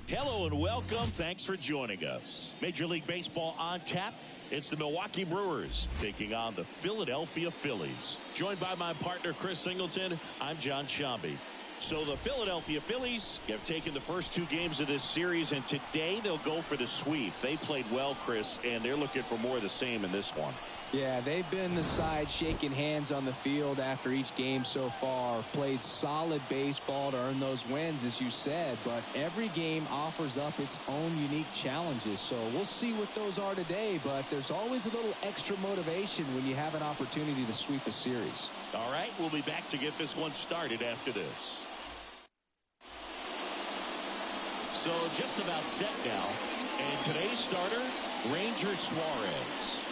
Hello and welcome. Thanks for joining us. Major League Baseball on tap. It's the Milwaukee Brewers taking on the Philadelphia Phillies. Joined by my partner, Chris Singleton, I'm John Shambi. So the Philadelphia Phillies have taken the first two games of this series, and today they'll go for the sweep. They played well, Chris, and they're looking for more of the same in this one. Yeah, they've been the side shaking hands on the field after each game so far. Played solid baseball to earn those wins, as you said, but every game offers up its own unique challenges. So we'll see what those are today, but there's always a little extra motivation when you have an opportunity to sweep a series. All right, we'll be back to get this one started after this. So just about set now, and today's starter, Ranger Suarez.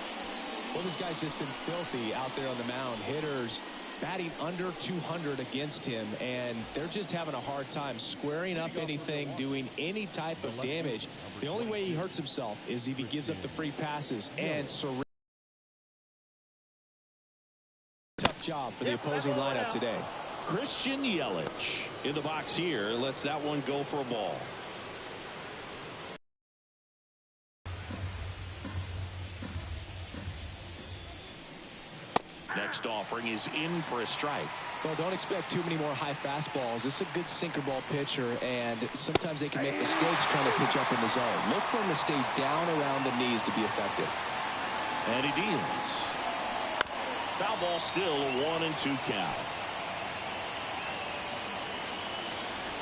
Well, this guy's just been filthy out there on the mound. Hitters batting under 200 against him, and they're just having a hard time squaring up anything, doing any type of damage. The only way he hurts himself is if he gives up the free passes. And tough job for the opposing lineup today. Christian Yelich in the box here. Lets that one go for a ball. Next offering is in for a strike. Well, don't expect too many more high fastballs. This is a good sinker ball pitcher, and sometimes they can make mistakes trying to pitch up in the zone. Look for him to stay down around the knees to be effective. And he deals. Foul ball still, a 1-2 count.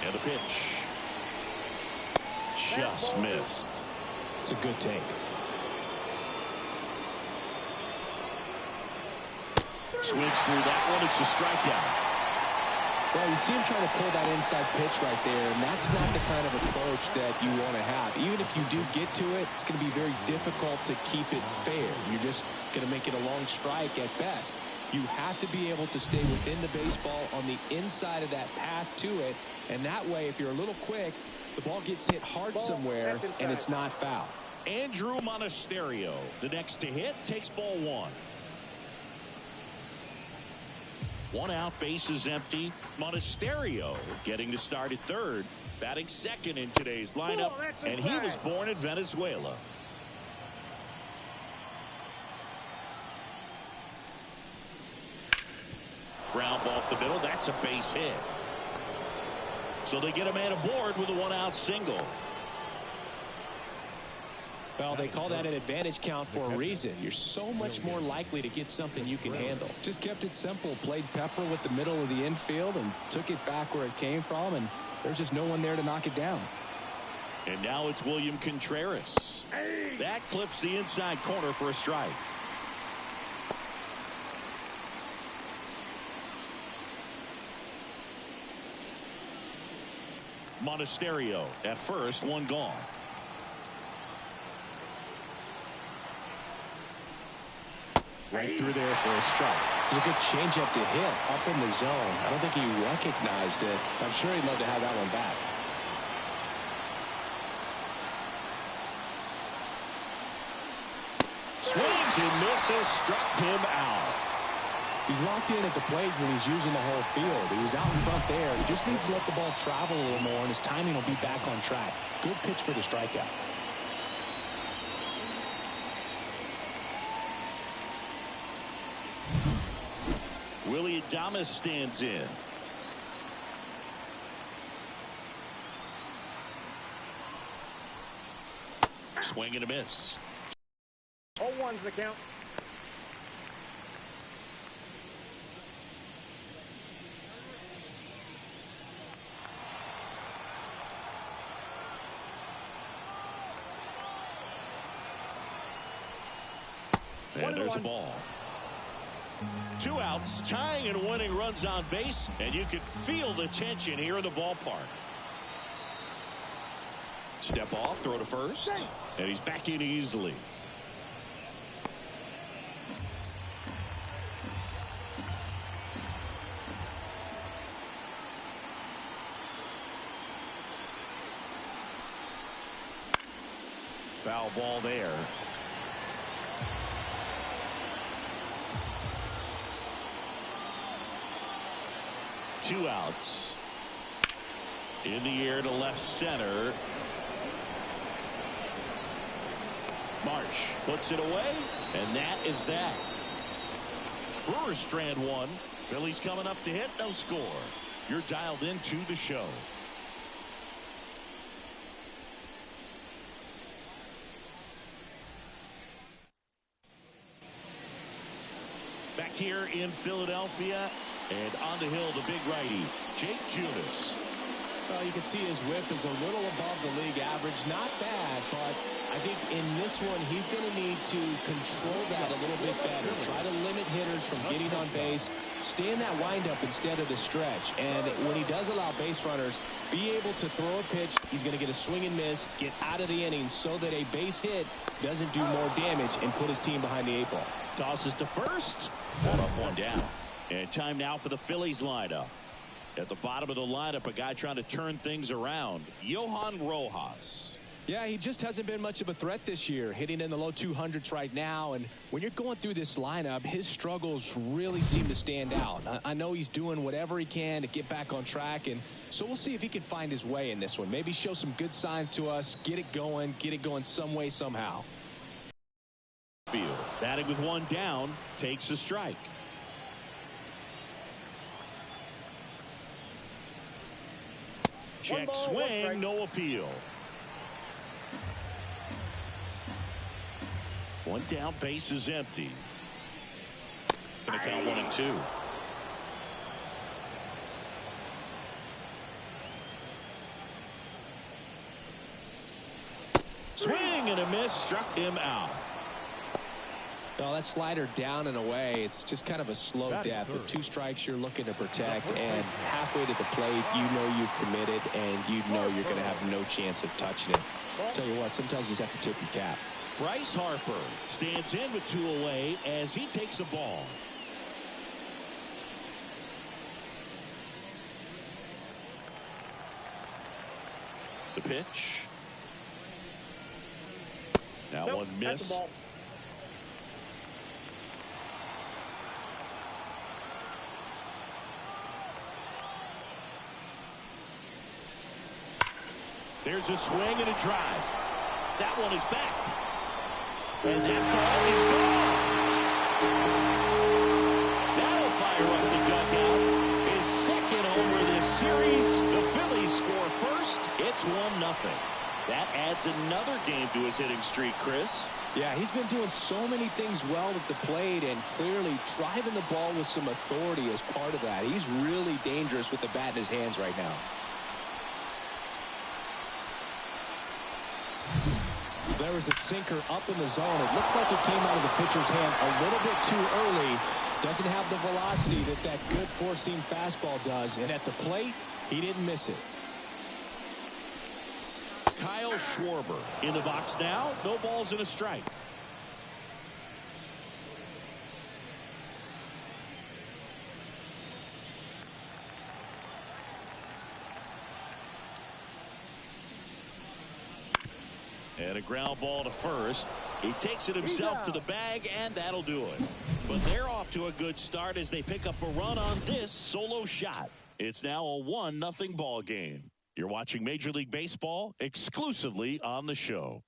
And the pitch. Just missed. It's a good take. Swings through that one. It's a strikeout. Well, you see him trying to pull that inside pitch right there, and that's not the kind of approach that you want to have. Even if you do get to it, it's going to be very difficult to keep it fair. You're just going to make it a long strike at best. You have to be able to stay within the baseball on the inside of that path to it, and that way, if you're a little quick, the ball gets hit hard somewhere, and it's not foul. Andrew Monasterio, the next to hit, takes ball one. One out, base is empty. Monasterio getting to start at third, batting second in today's lineup, and he was born in Venezuela. Ground ball up the middle, that's a base hit. So they get a man aboard with a one-out single. Well, they call that an advantage count for a reason. You're so much more likely to get something you can handle. Just kept it simple, played pepper with the middle of the infield and took it back where it came from, and there's just no one there to knock it down. And now it's William Contreras. That clips the inside corner for a strike. Monasterio at first, one gone. Right through there for a strike. It's a good changeup to hit up in the zone. I don't think he recognized it. I'm sure he'd love to have that one back. Swings and misses, struck him out. He's locked in at the plate when he's using the whole field. He was out in front there. He just needs to let the ball travel a little more, and his timing will be back on track. Good pitch for the strikeout. Willie Adames stands in. Swing and a miss. 0-1's the count. And there's a ball. Two outs, tying and winning runs on base, and you can feel the tension here in the ballpark. Step off, throw to first, and he's back in easily. Foul ball there. Two outs. In the air to left center. Marsh puts it away, and that is that. Brewers strand one. Phillies coming up to hit, no score. You're dialed into the show. Back here in Philadelphia, and on the hill, the big righty, Jake Junis. Well, you can see his whip is a little above the league average. Not bad, but I think in this one, he's going to need to control that a little bit better. Try to limit hitters from getting on base. Stay in that windup instead of the stretch. And when he does allow base runners, be able to throw a pitch. He's going to get a swing and miss, get out of the inning so that a base hit doesn't do more damage and put his team behind the 8 ball. Tosses to first. One up, one down. And time now for the Phillies lineup. At the bottom of the lineup, a guy trying to turn things around, Johan Rojas. Yeah, he just hasn't been much of a threat this year, hitting in the low 200s right now. And when you're going through this lineup, his struggles really seem to stand out. I know he's doing whatever he can to get back on track, and so we'll see if he can find his way in this one. Maybe show some good signs to us, get it going some way, somehow. Field batting with one down, takes a strike. Check swing, no appeal. One down, base is empty. Gonna count 1 and 2. Swing and a miss, struck him out. Well, that slider down and away, it's just kind of a slow death. With 2 strikes you're looking to protect, and halfway to the plate, you know you've committed, and you know you're going to have no chance of touching it. I'll tell you what, sometimes you just have to tip your cap. Bryce Harper stands in with 2 away as he takes a ball. The pitch. That one missed. There's a swing and a drive. That one is back. And that ball is gone. That'll fire up the dugout. His second homer this series. The Phillies score first. It's 1-0. That adds another game to his hitting streak, Chris. Yeah, he's been doing so many things well at the plate and clearly driving the ball with some authority as part of that. He's really dangerous with the bat in his hands right now. There was a sinker up in the zone. It looked like it came out of the pitcher's hand a little bit too early. Doesn't have the velocity that good four-seam fastball does. And at the plate, he didn't miss it. Kyle Schwarber in the box now. No balls and a strike. And a ground ball to first. He takes it himself to the bag, and that'll do it. But they're off to a good start as they pick up a run on this solo shot. It's now a 1-0 ball game. You're watching Major League Baseball exclusively on the show.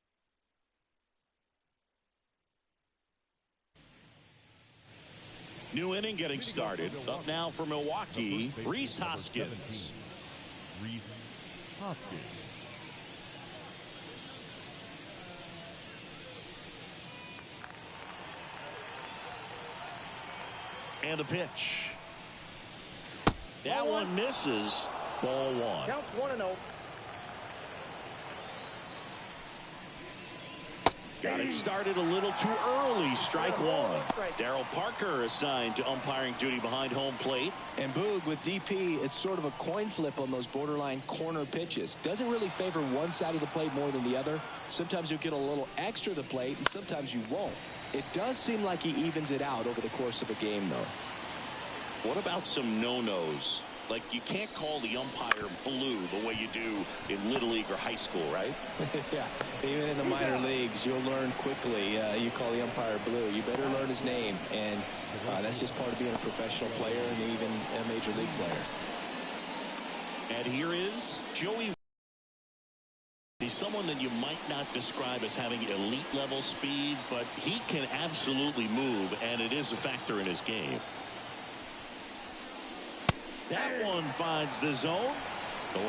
New inning getting started. Up now for Milwaukee, Rhys Hoskins. Rhys Hoskins. And a pitch. That one misses. Ball 1. Counts 1-0. Got it started a little too early. Strike 1. Darryl Parker assigned to umpiring duty behind home plate. And Boog, with DP, it's sort of a coin flip on those borderline corner pitches. Doesn't really favor one side of the plate more than the other. Sometimes you'll get a little extra to the plate, and sometimes you won't. It does seem like he evens it out over the course of a game, though. What about some no-nos? Like, you can't call the umpire blue the way you do in Little League or high school, right? Yeah, even in the minor leagues, you'll learn quickly. You call the umpire blue. You better learn his name, and that's just part of being a professional player and even a major league player. And here is Joey He's someone that you might not describe as having elite level speed, but he can absolutely move, and it is a factor in his game. That one finds the zone. 0-1.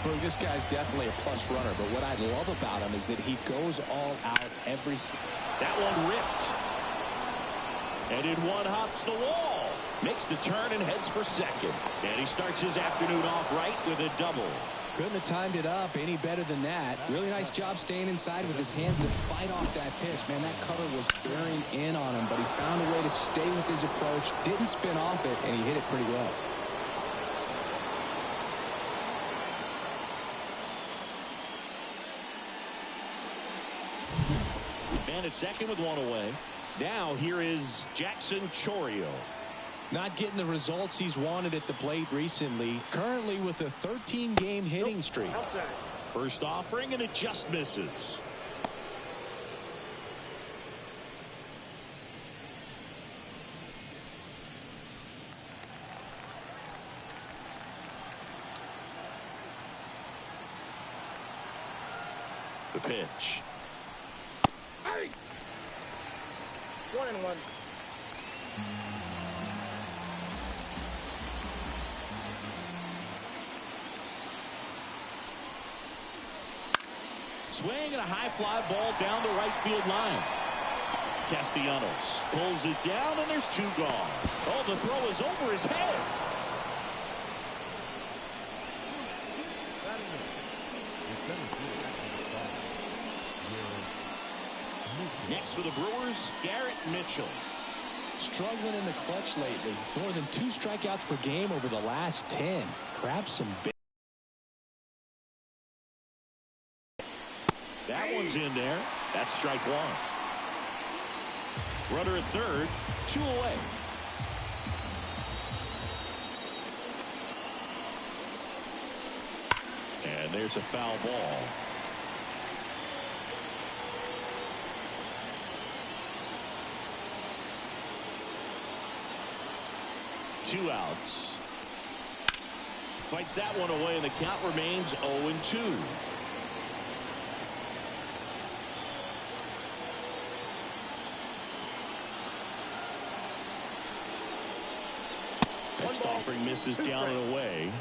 Well, this guy's definitely a plus runner, but what I love about him is that he goes all out every. That one ripped. And in one hops the wall. Makes the turn and heads for second. And he starts his afternoon off right with a double. Couldn't have timed it up any better than that. Really nice job staying inside with his hands to fight off that pitch. Man, that cutter was bearing in on him, but he found a way to stay with his approach, didn't spin off it, and he hit it pretty well. And at second with one away. Now here is Jackson Chourio. Not getting the results he's wanted at the plate recently. Currently with a 13-game hitting streak. First offering, and it just misses. The pitch. 1-1. Swing and a high fly ball down the right field line. Castellanos pulls it down, and there's two gone. Oh, the throw is over his head. Next for the Brewers, Garrett Mitchell. Struggling in the clutch lately. More than 2 strikeouts per game over the last 10. Grabs some big. That one's in there. That's strike one. Runner at third, 2 away. And there's a foul ball. Two outs. Fights that one away, and the count remains 0-2. Next offering misses down and away.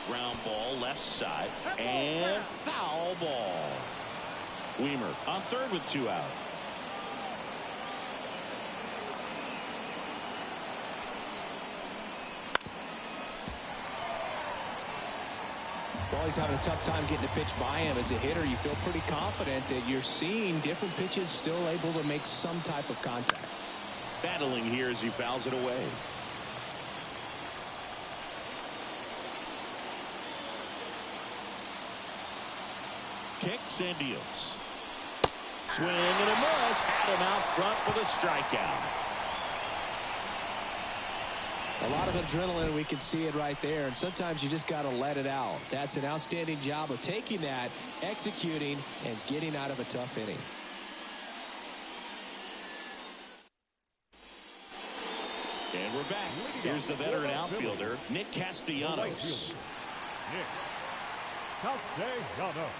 Ground ball left side, and foul ball. Weimer on third with 2 out. Well, he's having a tough time getting a pitch by him. As a hitter, you feel pretty confident that you're seeing different pitches still able to make some type of contact. Battling here as he fouls it away. Kicks and deals. Swing and a miss. Had him out front for the strikeout. A lot of adrenaline, we can see it right there, and sometimes you just got to let it out. That's an outstanding job of taking that, executing, and getting out of a tough inning. And we're back. Here's the veteran outfielder, Nick Castellanos. Nick Castellanos.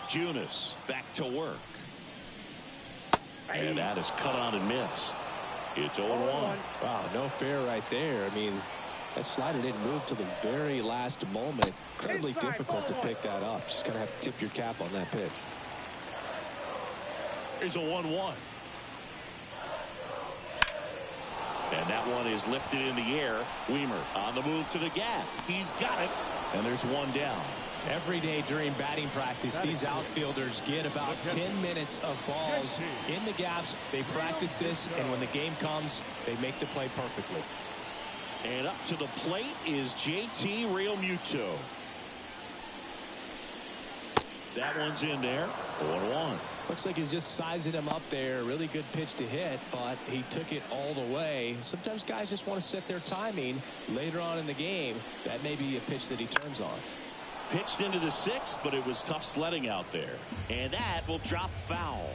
Junis back to work. And that is cut on and missed. It's 0-1. Wow, no fair right there. I mean, that slider didn't move till the very last moment. Incredibly difficult to pick that up. Just going to have to tip your cap on that pitch. Here's a 1-1. And that one is lifted in the air. Weimer on the move to the gap. He's got it. And there's one down. Every day during batting practice, these outfielders get about 10 minutes of balls in the gaps. They practice this, and when the game comes, they make the play perfectly. And up to the plate is JT Realmuto. That one's in there. 0-1. Looks like he's just sizing him up there. Really good pitch to hit, but he took it all the way. Sometimes guys just want to set their timing later on in the game. That may be a pitch that he turns on. Pitched into the 6th, but it was tough sledding out there. And that will drop foul.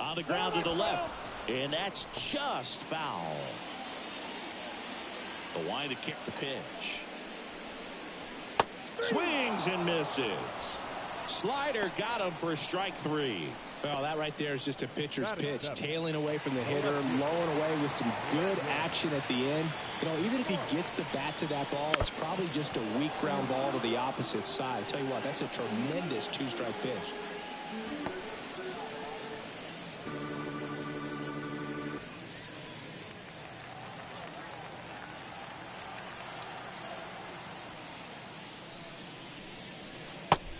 On the ground to the left. And that's just foul. The wind to kick the pitch. Swings and misses. Slider got him for strike 3. Well, that right there is just a pitcher's pitch. Tailing away from the hitter, lowing away with some good action at the end. You know, even if he gets the bat to that ball, it's probably just a weak ground ball to the opposite side. I tell you what, that's a tremendous 2-strike pitch.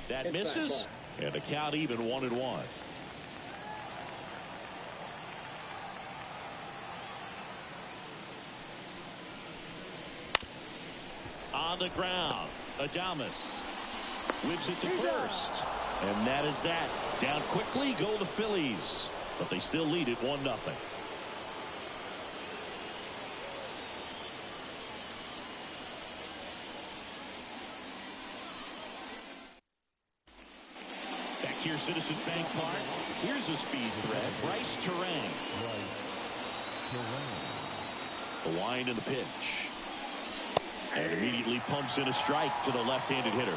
That misses, and the count even 1-1. On the ground, Adames whips it to first, and that is that. Down quickly go the Phillies, but they still lead it 1-0. Here, Citizens Bank Park. Here's a speed threat. Bryce Terang. The wind and the pitch. And immediately pumps in a strike to the left-handed hitter.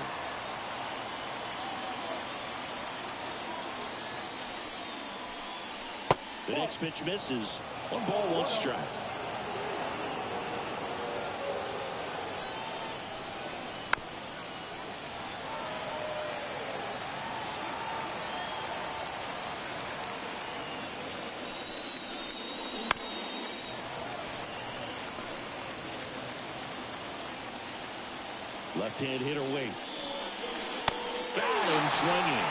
The next pitch misses. 1 ball, 1 strike. Left-hand hitter waits. Got him swinging.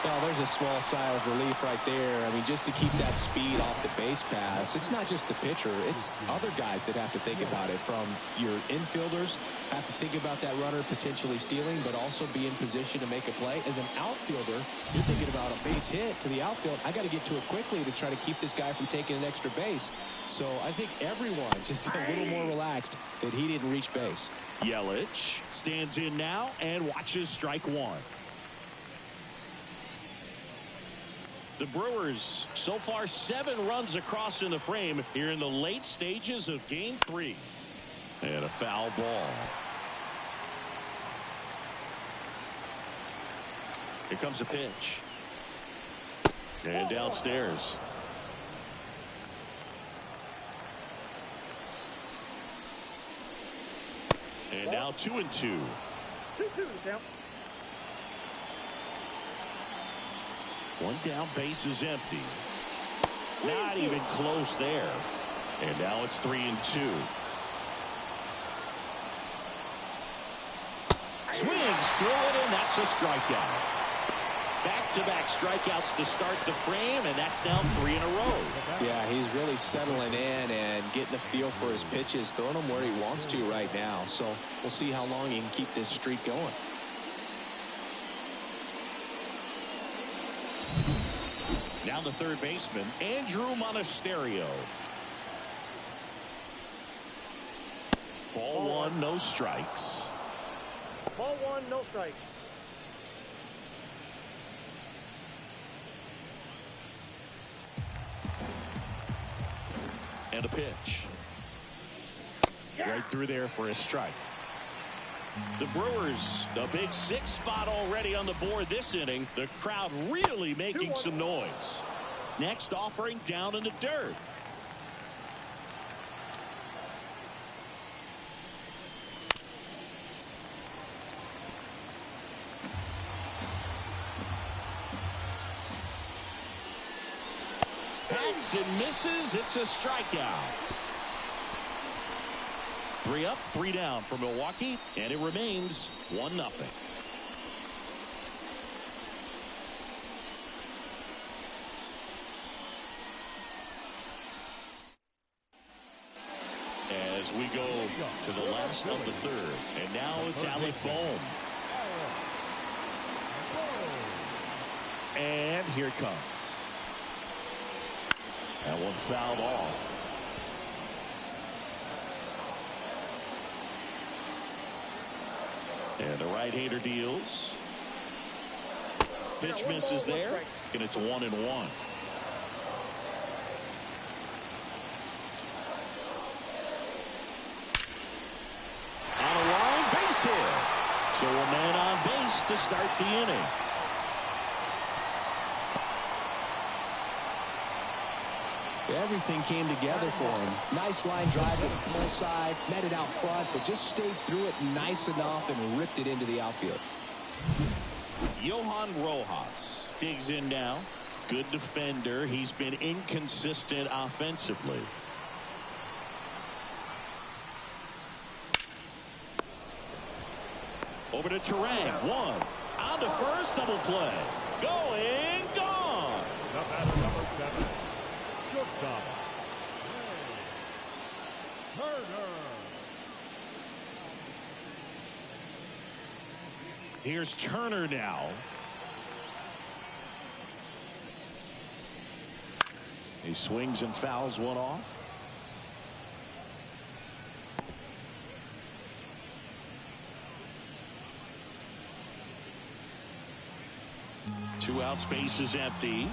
Well, there's a small sigh of relief right there. I mean, just to keep that speed off the base paths. It's not just the pitcher. It's other guys that have to think about it. From your infielders, have to think about that runner potentially stealing, but also be in position to make a play. As an outfielder, you're thinking about a base hit to the outfield. I got to get to it quickly to try to keep this guy from taking an extra base. So I think everyone's just a little more relaxed that he didn't reach base. Yelich stands in now and watches strike 1. The Brewers so far 7 runs across in the frame here in the late stages of game 3. And a foul ball. Here comes a pitch. And downstairs. And now 2-2. 2-2 down. 1 down, base is empty. Not even close there. And now it's 3-2. Swings through it, and that's a strikeout. Back-to-back strikeouts to start the frame, and that's now 3 in a row. Yeah, he's really settling in and getting a feel for his pitches, throwing them where he wants to right now. So we'll see how long he can keep this streak going. Now the third baseman, Andrew Monasterio. Ball 1, no strikes. Ball 1, no strike. And a pitch. Right through there for a strike. The Brewers, the big 6th spot already on the board this inning. The crowd really making some noise. Next offering down in the dirt. Hacks and misses. It's a strikeout. 3 up, 3 down for Milwaukee, and it remains 1-0. As As we go to the last of the third. And now it's Alec Bohm. And here it comes. That one fouled off. And the right-hander deals. Pitch misses there, and it's 1-1. On a line, base hit. So a man on base to start the inning. Everything came together for him. Nice line drive to the pull side, met it out front, but just stayed through it nice enough and ripped it into the outfield. Johan Rojas digs in now. Good defender. He's been inconsistent offensively. Over to Terang. One. On to first. Double play. Going. Gone. Up at number 7. Shortstop. Turner. Here's Turner now. He swings and fouls one off. Two out, space is empty.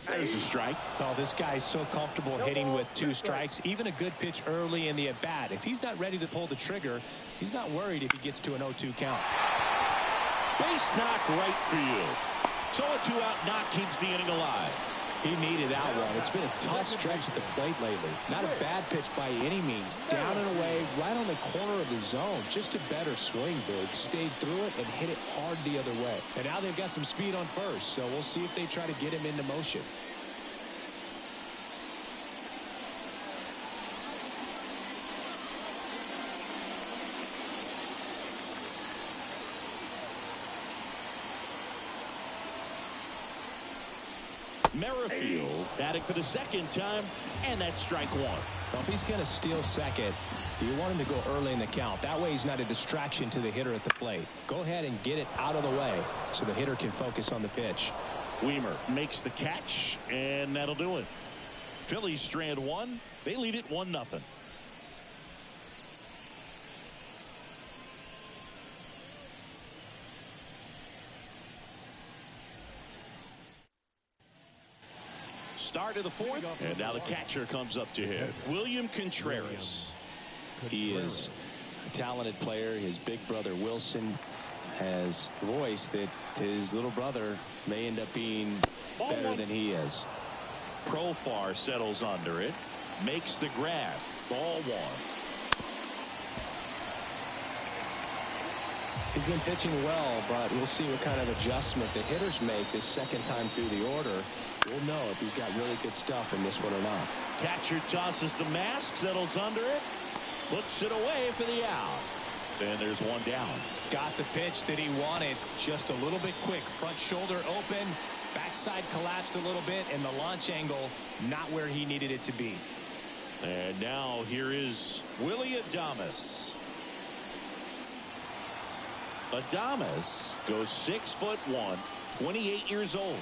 There's a strike. Oh, this guy's so comfortable hitting with 2 strikes. Even a good pitch early in the at-bat. If he's not ready to pull the trigger, he's not worried if he gets to an 0-2 count. Base knock right for you. So a 2-out knock keeps the inning alive. He needed that one. It's been a tough stretch at the plate lately. Not a bad pitch by any means. Down and away, right on the corner of the zone. Just a better swing, Big. Stayed through it and hit it hard the other way. And now they've got some speed on first, so we'll see if they try to get him into motion. Merrifield batting for the second time, and that's strike one. Well, if he's going to steal second, you want him to go early in the count. That way he's not a distraction to the hitter at the plate. Go ahead and get it out of the way so the hitter can focus on the pitch. Weimer makes the catch, and that'll do it. Phillies strand one. They lead it 1-0. Start of the fourth, and now the catcher comes up to hit. William Contreras. He is a talented player. His big brother Wilson has voiced that his little brother may end up being better than he is. Profar settles under it, makes the grab. Ball one. He's been pitching well, but we'll see what kind of adjustment the hitters make this second time through the order. We'll know if he's got really good stuff in this one or not. Catcher tosses the mask, settles under it, puts it away for the out. And there's one down. Got the pitch that he wanted, just a little bit quick. Front shoulder open, backside collapsed a little bit, and the launch angle not where he needed it to be. And now here is Willie Adames. Adames goes 6'1", 28 years old,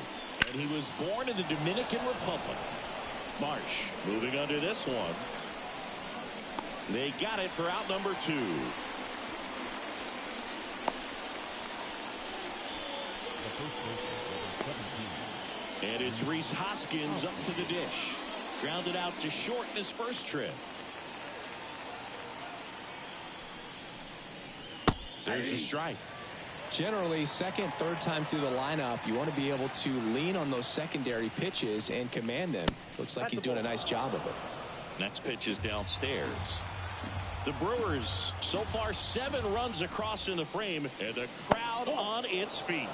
and he was born in the Dominican Republic. Marsh moving under this one. They got it for out number 2. And it's Rhys Hoskins up to the dish. Grounded out to short in his first trip. There's a strike. Generally, second, third time through the lineup, you want to be able to lean on those secondary pitches and command them. Looks like he's doing a nice job of it. Next pitch is downstairs. The Brewers so far 7 runs across in the frame, and the crowd on its feet.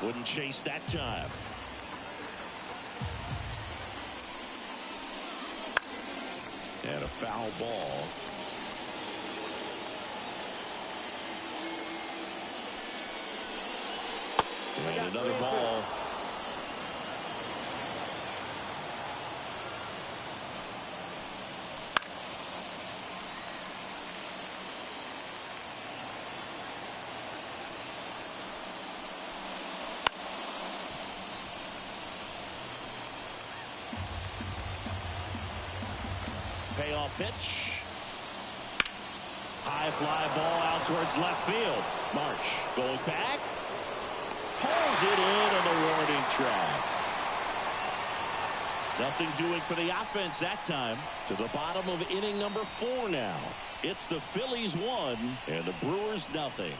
Wouldn't chase that time. And a foul ball. And another ball. payoff pitch. High fly ball out towards left field. Marsh going back. Pulls it in on the warning track. Nothing doing for the offense that time. To the bottom of inning number 4 now. It's the Phillies 1 and the Brewers nothing.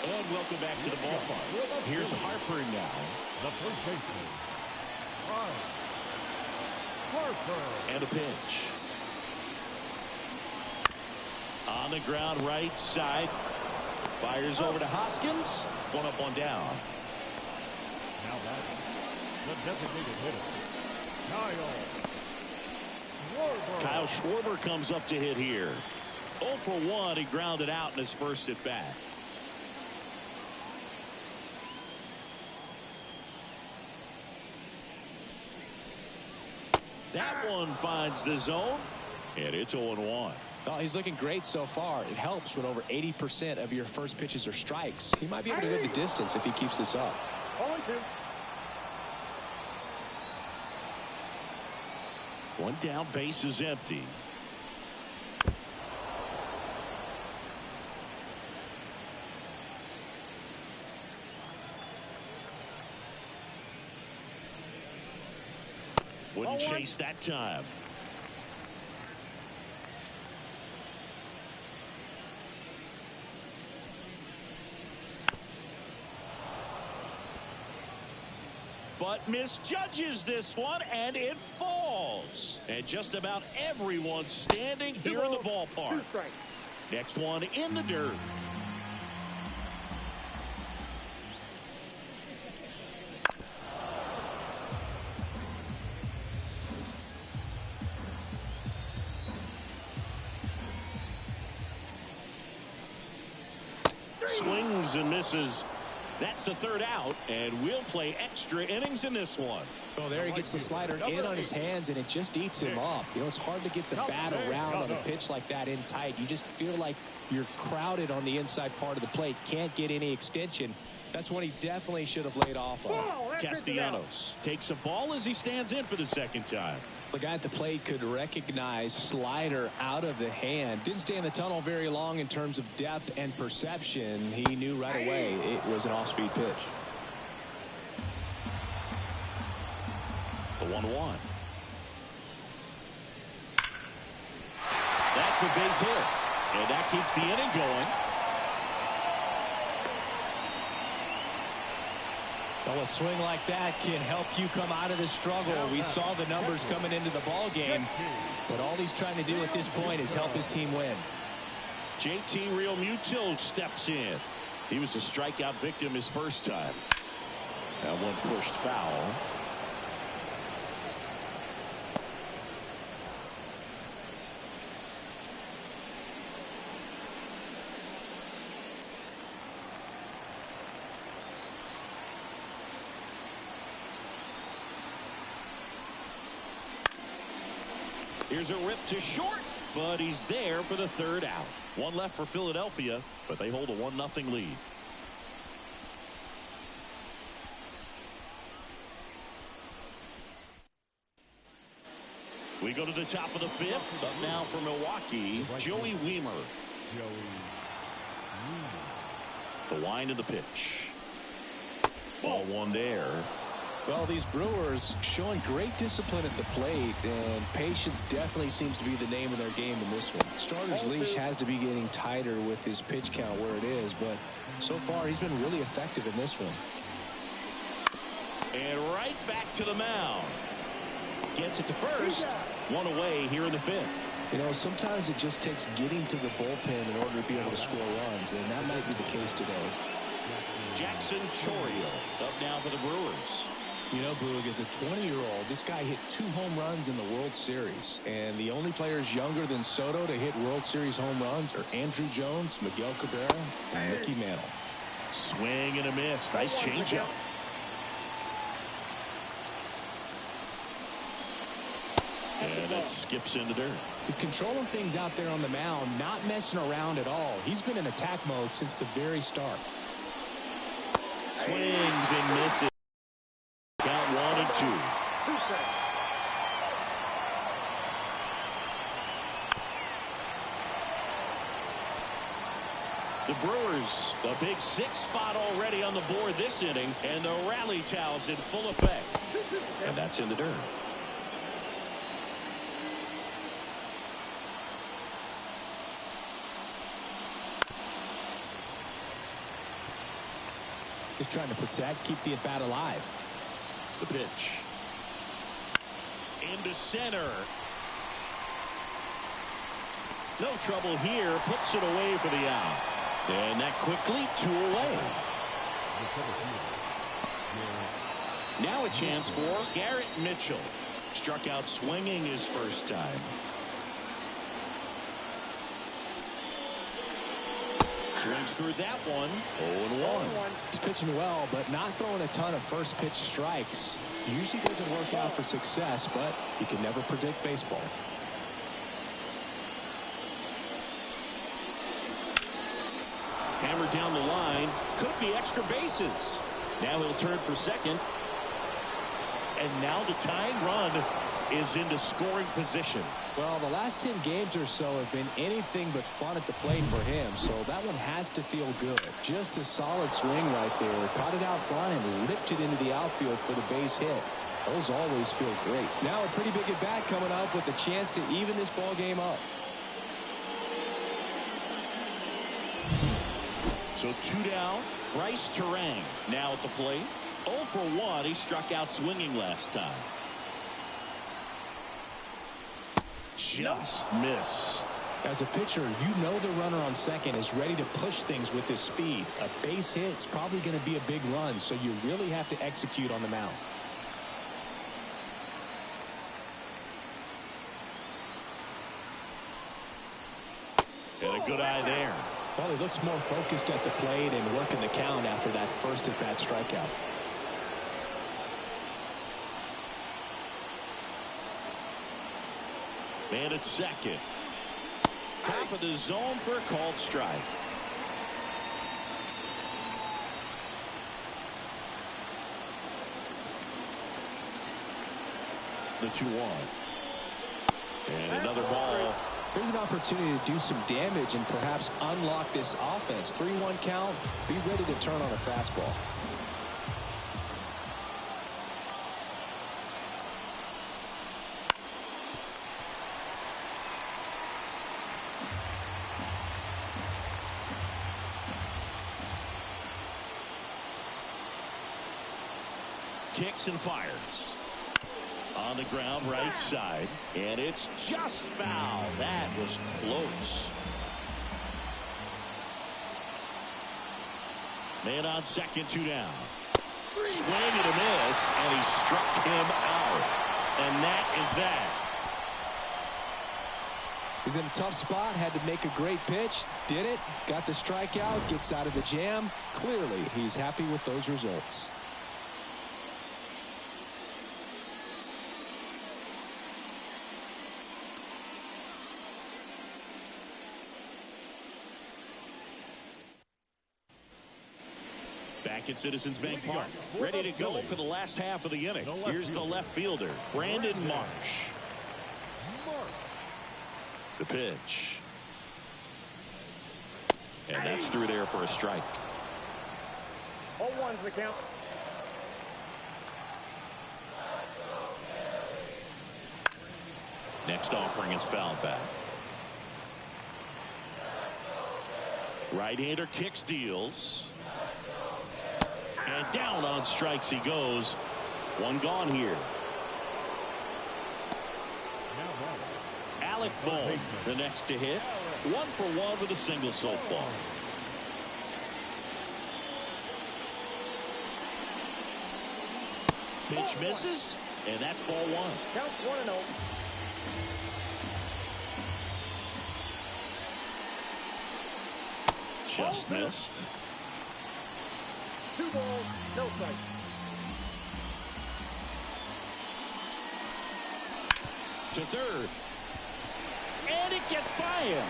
And welcome back to the ballpark. Here's Harper now. The first baseman, Harper. And a pitch. On the ground right side. Fires over to Hoskins. 1 up, 1 down. Now batting, the designated hitter, Kyle Schwarber comes up to hit here. 0 for 1. He grounded out in his first at bat. That one finds the zone, and it's 0-1. Oh, he's looking great so far. It helps when over 80% of your first pitches are strikes. He might be able to go the distance if he keeps this up. 0-2. 1 down, base is empty. Wouldn't chase that time. But misjudges this one, and it falls. And just about everyone standing here in the ballpark. 2 strikes. Next one in the dirt. Swings and misses. That's the 3rd out, and we'll play extra innings in this one. Oh, there he gets the slider in on his hands, and it just eats him up. You know, it's hard to get the bat around on a pitch like that in tight. You just feel like you're crowded on the inside part of the plate. Can't get any extension. That's one he definitely should have laid off on. Castellanos takes a ball as he stands in for the 2nd time. The guy at the plate could recognize slider out of the hand. Didn't stay in the tunnel very long in terms of depth and perception. He knew right away it was an off-speed pitch. The 1-1. That's a base hit, and that keeps the inning going. Well, a swing like that can help you come out of the struggle. We saw the numbers coming into the ball game, but all he's trying to do at this point is help his team win. JT Realmuto steps in. He was a strikeout victim his first time. That one pushed foul. Here's a rip to short, but he's there for the 3rd out. 1 left for Philadelphia, but they hold a 1-0 lead. We go to the top of the 5th. Up now for Milwaukee, Joey Weimer. The wind of the pitch. Ball 1 there. Well, these Brewers showing great discipline at the plate, and patience definitely seems to be the name of their game in this one. Starter's leash has to be getting tighter with his pitch count where it is, but so far he's been really effective in this one. And right back to the mound. Gets it to first. 1 away here in the 5th. You know, sometimes it just takes getting to the bullpen in order to be able to score runs, and that might be the case today. Jackson Chourio up now for the Brewers. You know, Boog, as a 20-year-old, this guy hit 2 home runs in the World Series. And the only players younger than Soto to hit World Series home runs are Andrew Jones, Miguel Cabrera, and Mickey Mantle. Swing and a miss. Nice changeup. And it skips into dirt. He's controlling things out there on the mound, not messing around at all. He's been in attack mode since the very start. Swings and misses. Count 1-2. 2 strikes. The Brewers, the big 6th spot already on the board this inning, and the rally towel's in full effect. And that's in the dirt. Just trying to protect, keep the at-bat alive. The pitch. Into center. No trouble here. Puts it away for the out. And that quickly 2 away. Now a chance for Garrett Mitchell. Struck out swinging his first time. Swings through that one. 0-1. He's pitching well, but not throwing a ton of first pitch strikes. Usually doesn't work out for success, but you can never predict baseball. Hammered down the line. Could be extra bases. Now he'll turn for second. And now the tying run is into scoring position. Well, the last 10 games or so have been anything but fun at the plate for him, so that one has to feel good. Just a solid swing right there. Caught it out front and ripped it into the outfield for the base hit. Those always feel great. Now a pretty big at bat coming up with a chance to even this ball game up. So 2 down. Bryce Terang now at the plate. 0 for 1. He struck out swinging last time. Just missed. As a pitcher, you know the runner on second is ready to push things with his speed. A base hit's probably going to be a big run, so you really have to execute on the mound. And a good eye there. Well, he looks more focused at the plate and working the count after that first at-bat strikeout. Man at second. Top of the zone for a called strike. The 2-1. And another ball. Here's an opportunity to do some damage and perhaps unlock this offense. 3-1 count. Be ready to turn on a fastball. Kicks and fires. On the ground, right side. And it's just foul. That was close. Man on second, 2 down. Swing and a miss, and he struck him out. And that is that. He's in a tough spot, had to make a great pitch, did it, got the strikeout, gets out of the jam. Clearly, he's happy with those results. Back at Citizens Bank Park, ready to go for the last half of the inning. Here's the left fielder, Brandon Marsh. The pitch. And that's through there for a strike. 0-1's the count. Next offering is fouled back. Right-hander kicks, deals. And down on strikes he goes. 1 gone here. Alec Bohm, the next to hit. 1 for 1 with a single so far. Pitch misses, and that's ball 1. Count 1-0. Just missed. 2 balls, no strikes. To third. And it gets by him.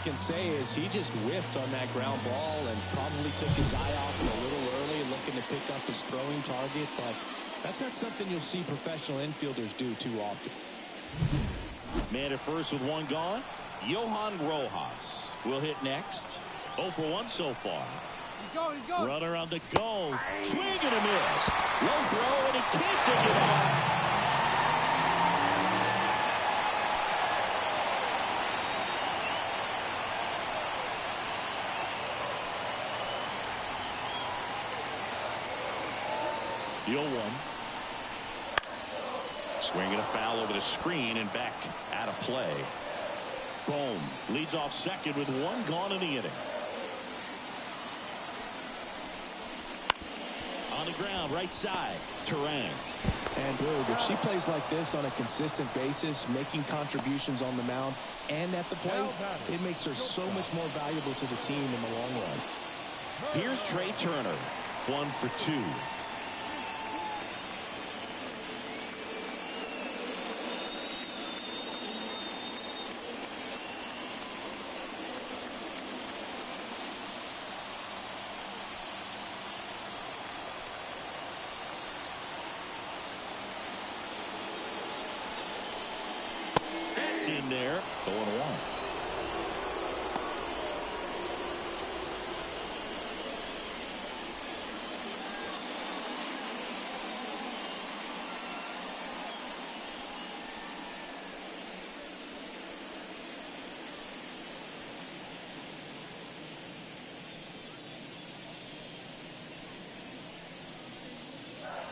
can say is he just whiffed on that ground ball and probably took his eye off it a little early, looking to pick up his throwing target. But that's not something you'll see professional infielders do too often. Man at first with one gone. Johan Rojas will hit next. 0 for 1 so far. He's going. Runner on the go. Swing and a miss. Low throw, and he can't take it off. The 0-1. Swinging a foul over the screen and back out of play. Bohm leads off second with one gone in the inning. On the ground, right side, Turan. And Boog, if she plays like this on a consistent basis, making contributions on the mound and at the plate, it makes her so much more valuable to the team in the long run. Here's Trey Turner, 1 for 2. In there, 0-1.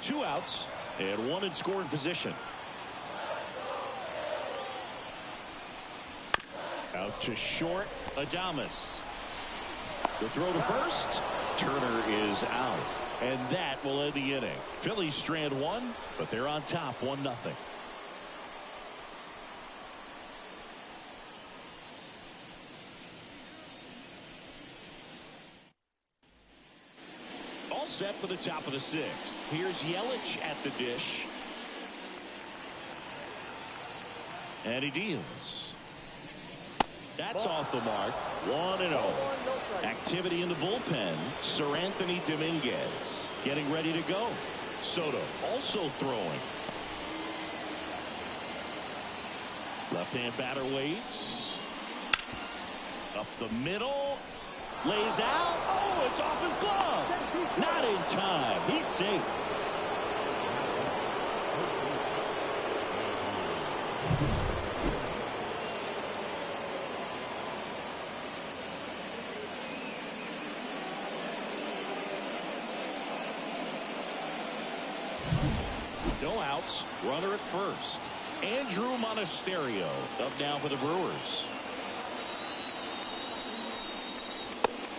Two outs and one in scoring position. Out to short, Adames. The throw to first. Turner is out. And that will end the inning. Phillies strand one, but they're on top 1-0. All set for the top of the 6th. Here's Yelich at the dish. And he deals. That's off the mark. 1-0. Activity in the bullpen. Sir Anthony Dominguez getting ready to go. Soto also throwing. Left-hand batter waits. Up the middle. Lays out. Oh, it's off his glove. Not in time. He's safe. No outs. Runner at first. Andrew Monasterio up now for the Brewers.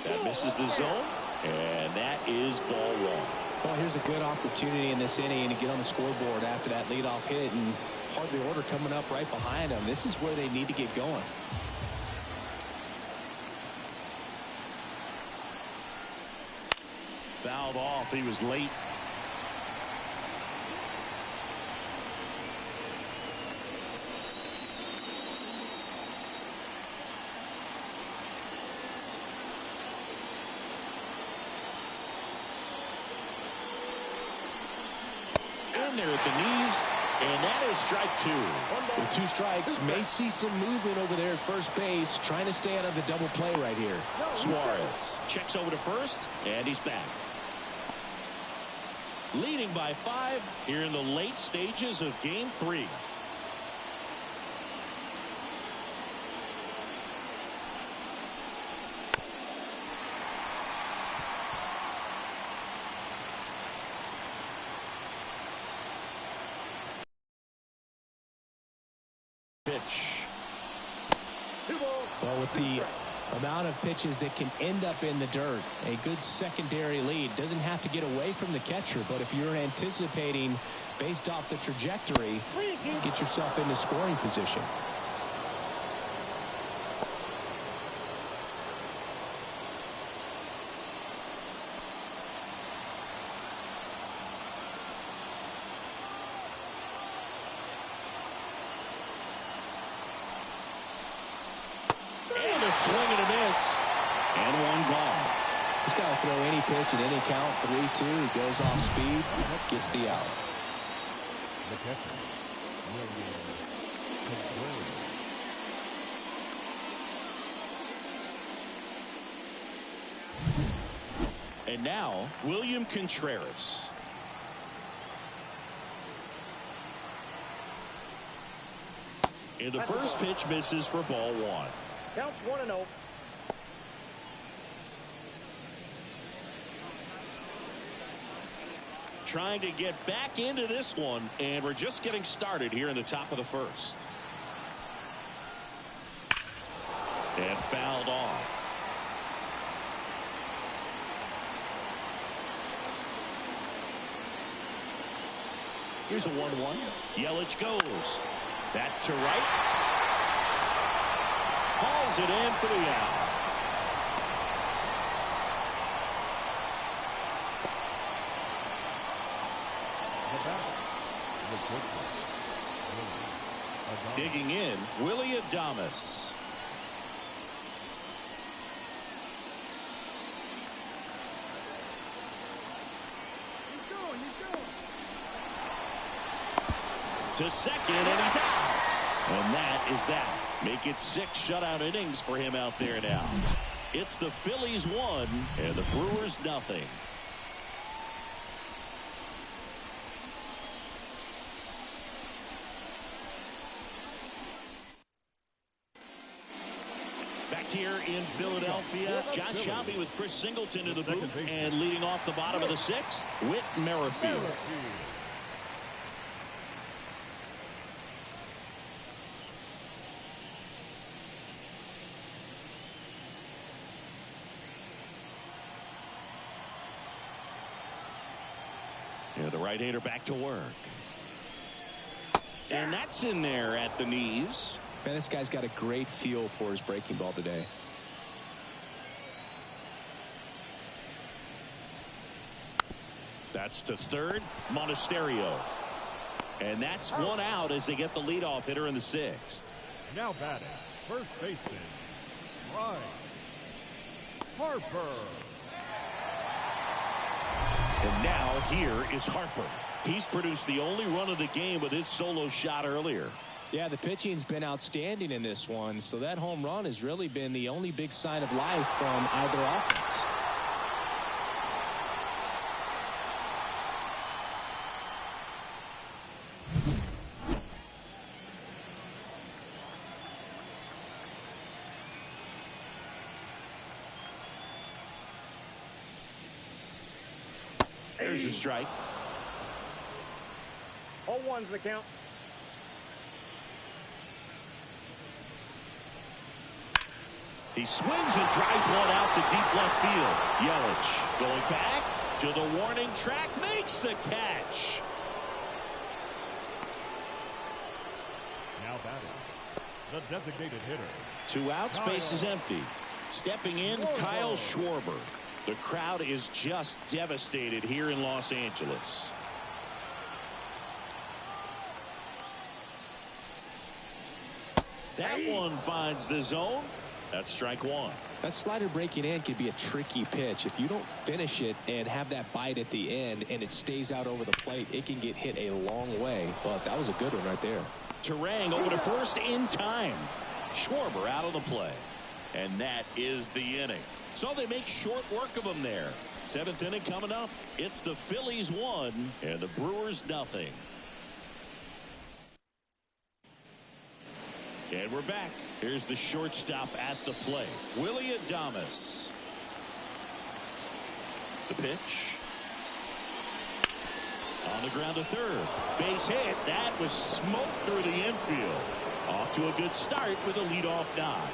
That misses the zone, and that is ball 1. Well, here's a good opportunity in this inning to get on the scoreboard after that leadoff hit, and hardly order coming up right behind them. This is where they need to get going. Fouled off. He was late. There at the knees, and that is strike 2. With 2 strikes, may see some movement over there at first base, trying to stay out of the double play right here. Suarez checks over to first, and he's back. Leading by 5 here in the late stages of Game 3. Pitch. Well, with the amount of pitches that can end up in the dirt, a good secondary lead doesn't have to get away from the catcher, but if you're anticipating based off the trajectory, get yourself into scoring position. swing and a miss. And one gone. He's got to throw any pitch at any count. 3-2. He goes off speed. Gets the out. The catcher, William Contreras. And now, William Contreras. And the first pitch misses for ball one. Counts 1-0. Trying to get back into this one, and we're just getting started here in the top of the first. And fouled off. Here's a 1-1. Yelich goes. That to right. Hauls it in for the out. Digging in, Willie Adames. He's going. To second, and he's out. And that is that. Make it 6 shutout innings for him out there now. It's the Phillies 1 and the Brewers nothing. Back here in Philadelphia, John Shelby with Chris Singleton in the booth, and leading off the bottom of the 6th, Whit Merrifield. The right-hander back to work. And that's in there at the knees. Man, this guy's got a great feel for his breaking ball today. That's to third, Monasterio. And that's one out as they get the leadoff hitter in the 6th. Now batting, first baseman, Bryce Harper. And now here is Harper. He's produced the only run of the game with his solo shot earlier. Yeah, the pitching's been outstanding in this one, so that home run has really been the only big sign of life from either offense. There's a strike. 0-1's the count. He swings and drives one out to deep left field. Yelich going back to the warning track, makes the catch. Now batting, the designated hitter. 2 outs, base is empty. Stepping in, Kyle Schwarber. The crowd is just devastated here in Los Angeles. That one finds the zone. That's strike one. That slider breaking in can be a tricky pitch. If you don't finish it and have that bite at the end and it stays out over the plate, it can get hit a long way. But that was a good one right there. Terang over to first in time. Schwarber out of the play. And that is the inning. So they make short work of him there. 7th inning coming up. It's the Phillies 1 and the Brewers nothing. And we're back. Here's the shortstop at the plate, Willie Adames. The pitch. On the ground to third. Base hit. That was smoked through the infield. Off to a good start with a leadoff nod.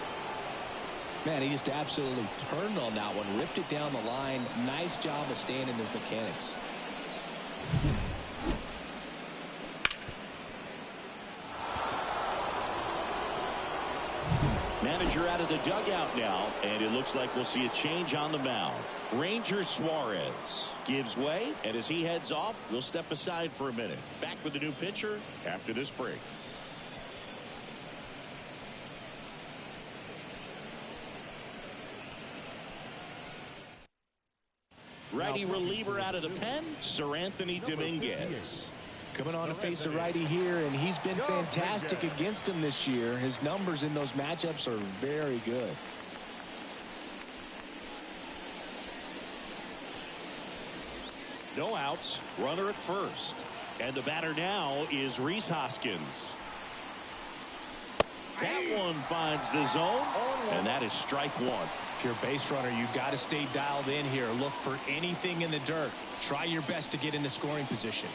Man, he just absolutely turned on that one, ripped it down the line. Nice job of staying in his mechanics. Manager out of the dugout now, and it looks like we'll see a change on the mound. Ranger Suarez gives way, and as he heads off, we'll step aside for a minute. Back with the new pitcher after this break. Righty reliever out of the pen, Sir Anthony Dominguez. Coming on to face a righty here, and he's been fantastic against him this year. His numbers in those matchups are very good. No outs, runner at first. And the batter now is Rhys Hoskins. That one finds the zone, and that is strike one. If you're a base runner, you got to stay dialed in here. Look for anything in the dirt. Try your best to get into scoring position.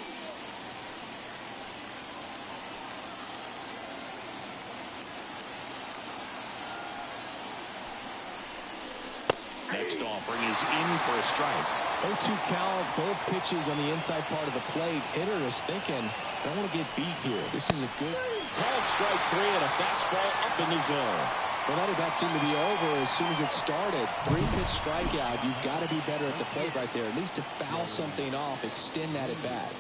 Next offering is in for a strike. 0-2 count, both pitches on the inside part of the plate. Hitter is thinking, I don't want to get beat here. This is a good Called strike three and a fastball up in the zone. Well, that at-bat seemed to be over as soon as it started. 3-pitch strikeout. You've got to be better at the plate right there. At least to foul something off, extend that at-bat.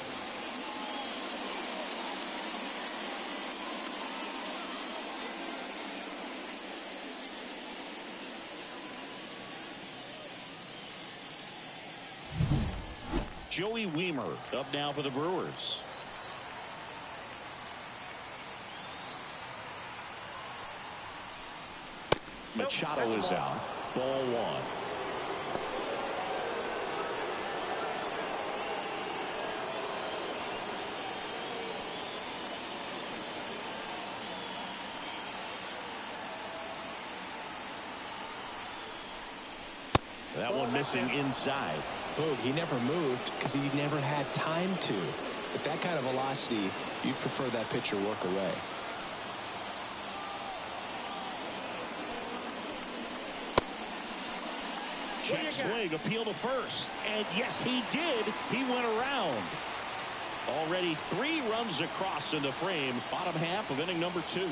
Joey Wiemer up now for the Brewers. Machado is out. Ball one. That one missing inside. Boog, he never moved because he never had time to. With that kind of velocity, you'd prefer that pitcher work away. Check swing, appeal to first. And yes, he did. He went around. Already 3 runs across in the frame. Bottom half of inning number 2. That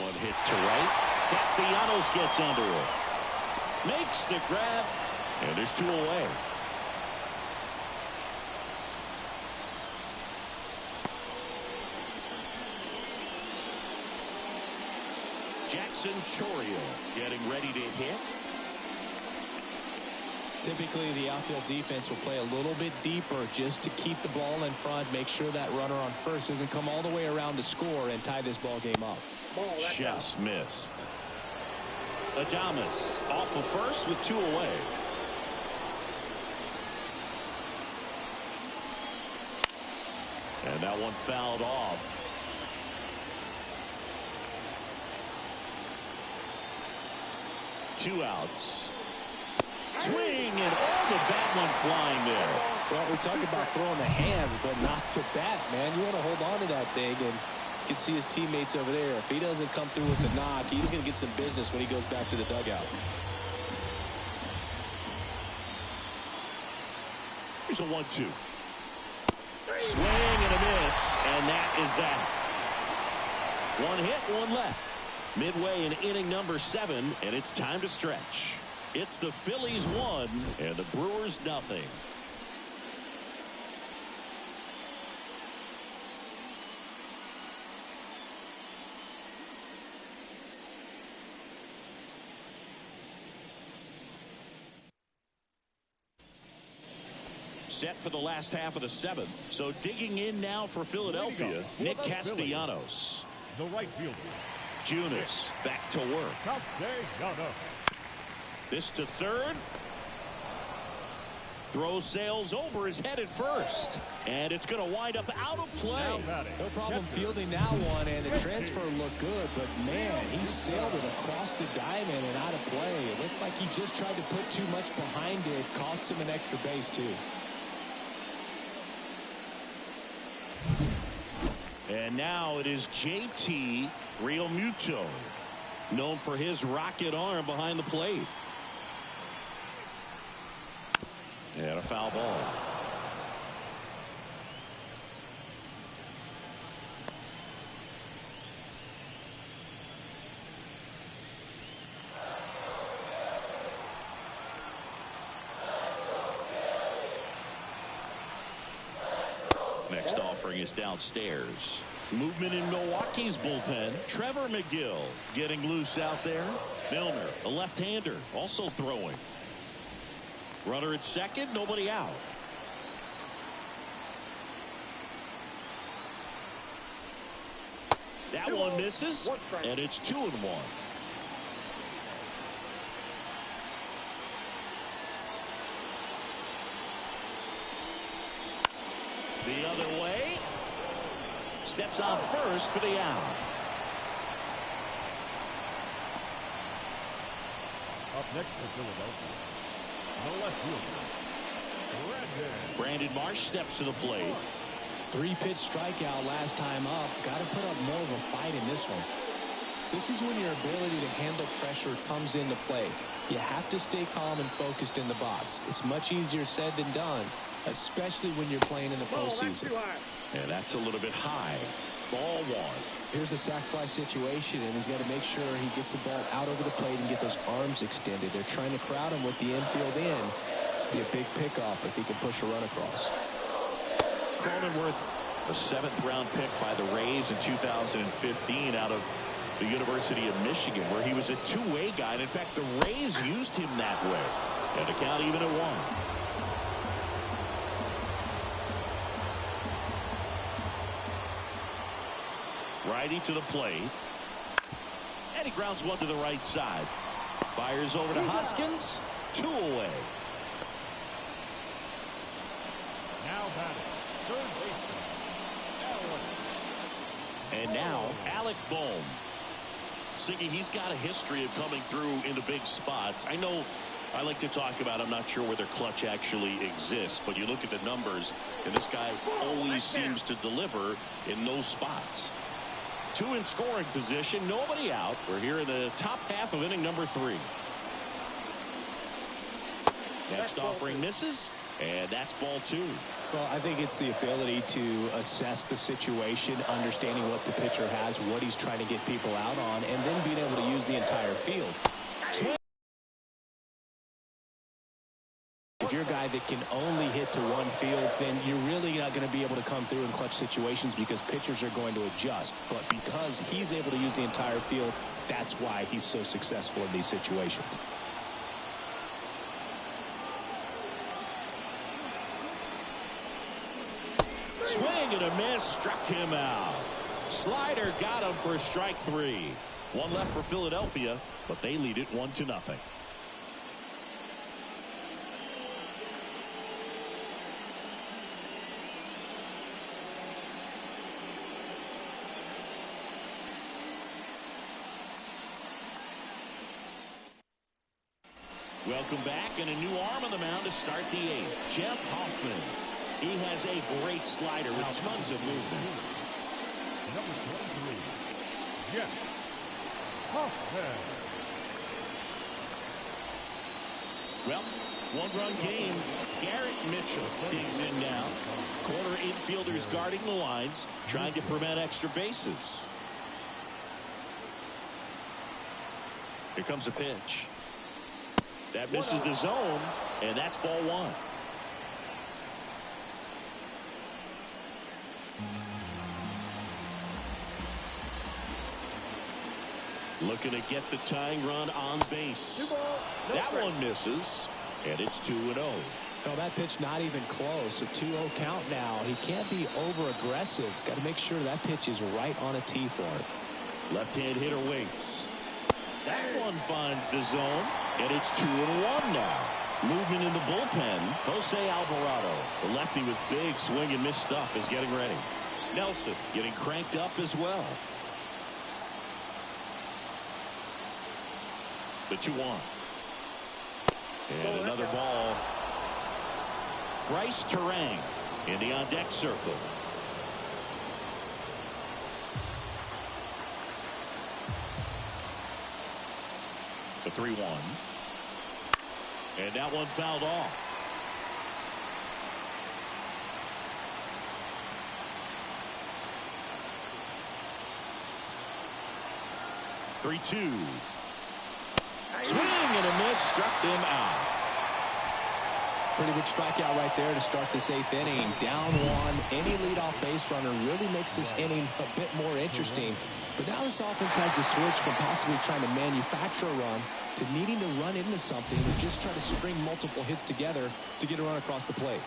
one hit to right. Castellanos gets under it. Makes the grab. And there's 2 away. Jackson Chourio getting ready to hit. Typically, the outfield defense will play a little bit deeper just to keep the ball in front, make sure that runner on first doesn't come all the way around to score and tie this ball game up. Just missed. Adames off of first with 2 away. And that one fouled off. Two outs. Swing, and the bat went flying there. Well, we talk about throwing the hands, but not the bat, man. You want to hold on to that thing, and you can see his teammates over there. If he doesn't come through with the knock, he's going to get some business when he goes back to the dugout. Here's a 1-2. Swing and a miss, and that is that. 1 hit, 1 left. Midway in inning number 7, and it's time to stretch. It's the Phillies 1 and the Brewers nothing. Set for the last half of the 7th. So digging in now for Philadelphia, Nick Castellanos. The right fielder. Junis back to work. This to third. Throw sails over his head at first. And it's going to wind up out of play. No problem fielding that one, and the transfer looked good, but man, he sailed it across the diamond and out of play. It looked like he just tried to put too much behind it. Cost him an extra base, too. And now it is JT Realmuto, known for his rocket arm behind the plate. And a foul ball. Next offering is downstairs. Movement in Milwaukee's bullpen. Trevor McGill getting loose out there. Milner, a left-hander, also throwing. Runner at second, nobody out. That one misses, and it's 2-1. The other way. Steps on first for the out. Up next for Philadelphia, the left fielder, Brandon Marsh steps to the plate. 3-pitch strikeout last time up. Got to put up more of a fight in this one. This is when your ability to handle pressure comes into play. You have to stay calm and focused in the box. It's much easier said than done, especially when you're playing in the postseason. And that's a little bit high. Ball 1. Here's a sac fly situation, and he's got to make sure he gets the ball out over the plate and get those arms extended. They're trying to crowd him with the infield in. This would be a big pickoff if he can push a run across. Cronenworth, a 7th-round pick by the Rays in 2015 out of the University of Michigan, where he was a two-way guy. And in fact, the Rays used him that way. And the count even at 1. Righty to the plate. And he grounds one to the right side. Fires over to Hoskins. 2 away. now batting, third baseman, And now Alec Bohm. Siggy, he's got a history of coming through into big spots. I know I like to talk about, I'm not sure whether clutch actually exists, but you look at the numbers, and this guy always seems to deliver in those spots. 2 in scoring position, nobody out. We're here in the top half of inning number 3. Next offering misses, and that's ball 2. Well, I think it's the ability to assess the situation, understanding what the pitcher has, what he's trying to get people out on, and then being able to use the entire field. Swing. If you're a guy that can only hit to one field, then you're really not going to be able to come through in clutch situations because pitchers are going to adjust. But because he's able to use the entire field, that's why he's so successful in these situations. Swing and a miss, struck him out. Slider got him for strike 3. 1 left for Philadelphia, but they lead it 1-0. Welcome back, and a new arm on the mound to start the 8th. Jeff Hoffman. He has a great slider with tons of movement. number 23, Jeff Hoffman. Well, 1-run game. Garrett Mitchell digs in now. Corner infielders guarding the lines, trying to prevent extra bases. Here comes a pitch. That misses the zone, and that's ball 1. Looking to get the tying run on base. That one misses, and it's 2-0. No, that pitch not even close. A 2-0 count now. He can't be over-aggressive. He's got to make sure that pitch is right on a tee for him. Left-hand hitter waits. That one finds the zone, and it's 2-1 now. Movement in the bullpen. Jose Alvarado, the lefty with big swing and miss stuff, is getting ready. Nelson getting cranked up as well. The 2-1. And another ball. Bryce Terang in the on-deck circle. The 3-1. And that one fouled off. Three-2. Swing and a miss, struck him out. Pretty big strikeout right there to start this 8th inning. Down 1. Any leadoff base base runner really makes this inning a bit more interesting. But now this offense has to switch from possibly trying to manufacture a run to needing to run into something and just try to string multiple hits together to get a run across the plate.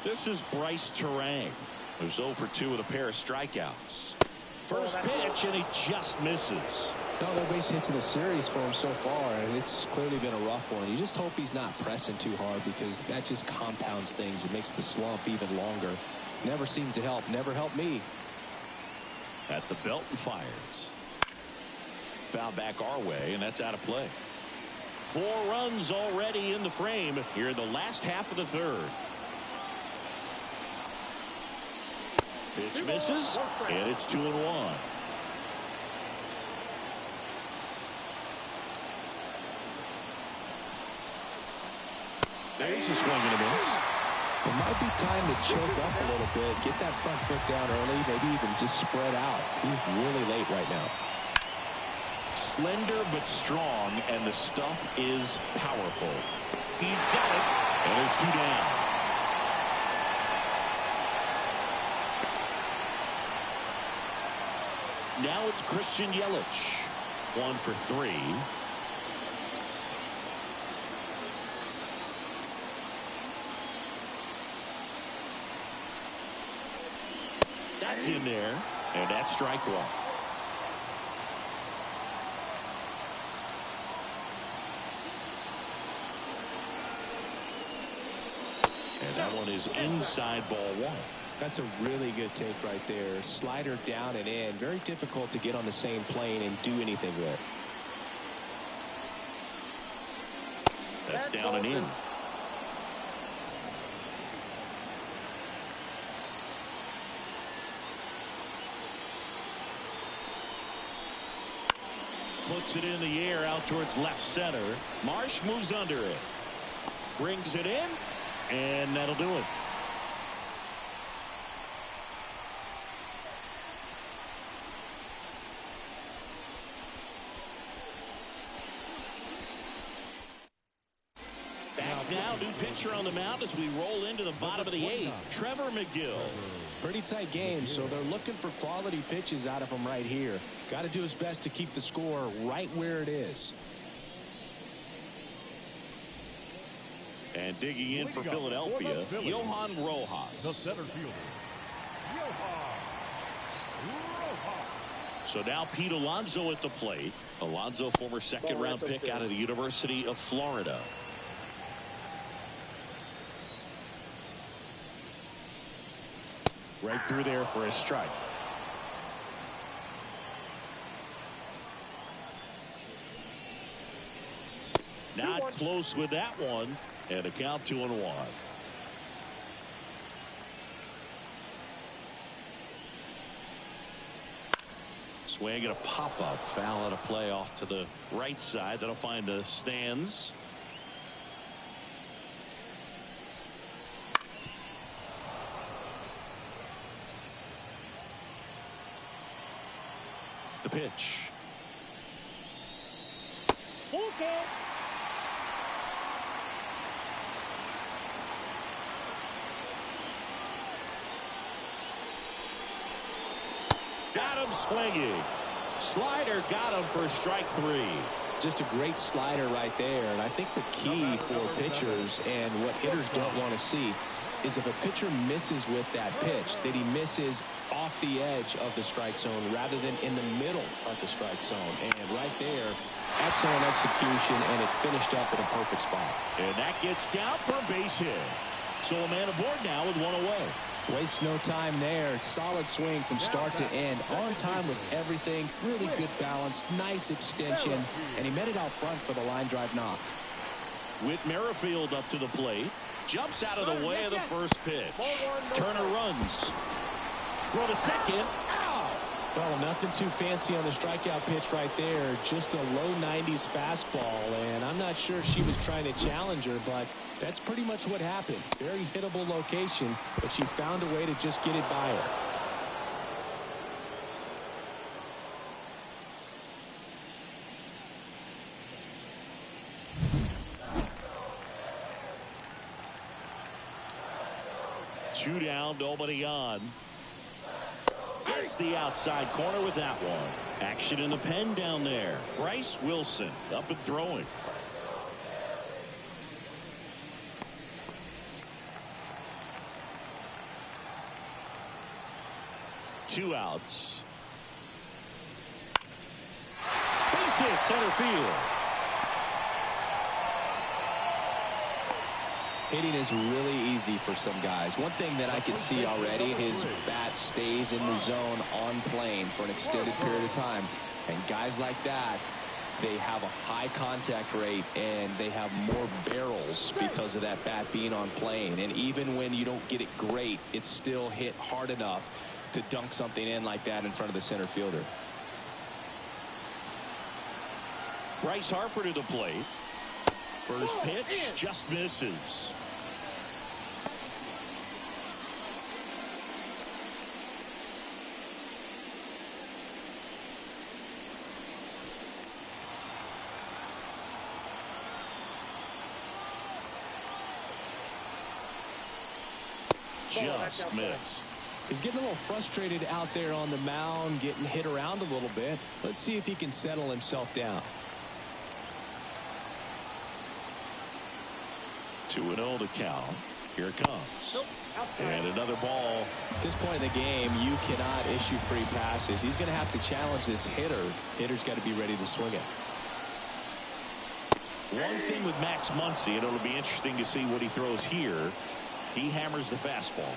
This is Bryce Terang, who's 0 for 2 with a pair of strikeouts. First pitch, and he just misses. No, no base hits in the series for him so far, and it's clearly been a rough one. You just hope he's not pressing too hard, because that just compounds things. It makes the slump even longer. Never seems to help. Never helped me. At the belt and fires. Foul back our way, and that's out of play. 4 runs already in the frame here in the last half of the third. Pitch misses, and it's 2-1. There's a swing and a miss. It might be time to choke up a little bit, get that front foot down early, maybe even just spread out. He's really late right now. Slender but strong, and the stuff is powerful. He's got it, and there's 2 down. Now it's Christian Yelich. 1 for 3. That's in there, and that's strike 1. And that one is inside ball 1. That's a really good take right there. Slider down and in. Very difficult to get on the same plane and do anything with. That's down and in. Puts it in the air out towards left center. Marsh moves under it. Brings it in, and that'll do it. Back now, new pitcher on the mound as we roll into the bottom of the 8th. Trevor McGill. Pretty tight game, so they're looking for quality pitches out of him right here. Got to do his best to keep the score right where it is. And digging in for Philadelphia, Johan the Rojas. center fielder, Johan Rojas. So now Pete Alonso at the plate. Alonso, former second-round pick out of the University of Florida. Right through there for a strike. Not close with that one, and a count 2-1. Swing and a pop-up, foul out of play off to the right side. That'll find the stands. The pitch. Okay. Got him swinging. Slider got him for strike 3. Just a great slider right there. And I think the key for pitchers and what hitters don't want to see is if a pitcher misses with that pitch, that he misses off the edge of the strike zone rather than in the middle of the strike zone. And right there, excellent execution, and it finished up in a perfect spot. And that gets down for a base hit. So a man aboard now with 1 away. Waste no time there. Solid swing from start to end. On time with everything. Really good balance. Nice extension. And he met it out front for the line drive knock. Whit Merrifield up to the plate. Jumps out of the way of the first pitch. Turner runs. Throw to second. Ow! Well, nothing too fancy on the strikeout pitch right there. Just a low 90s fastball. And I'm not sure she was trying to challenge her, but that's pretty much what happened. Very hittable location, but she found a way to just get it by her. Two down, nobody on. Gets the outside corner with that one. Action in the pen down there. Bryce Wilson up and throwing. Two outs. Base hit center field. Hitting is really easy for some guys. One thing that I can see already, his bat stays in the zone on plane for an extended period of time. And guys like that, they have a high contact rate and they have more barrels because of that bat being on plane. And even when you don't get it great, it's still hit hard enough to dunk something in like that in front of the center fielder. Bryce Harper to the plate. First pitch just misses. Just missed. He's getting a little frustrated out there on the mound, getting hit around a little bit. Let's see if he can settle himself down. 2-0 the count. Here it comes. And another ball. At this point in the game, you cannot issue free passes. He's going to have to challenge this hitter. Hitter's got to be ready to swing it. One thing with Max Muncy, and it'll be interesting to see what he throws here. He hammers the fastball.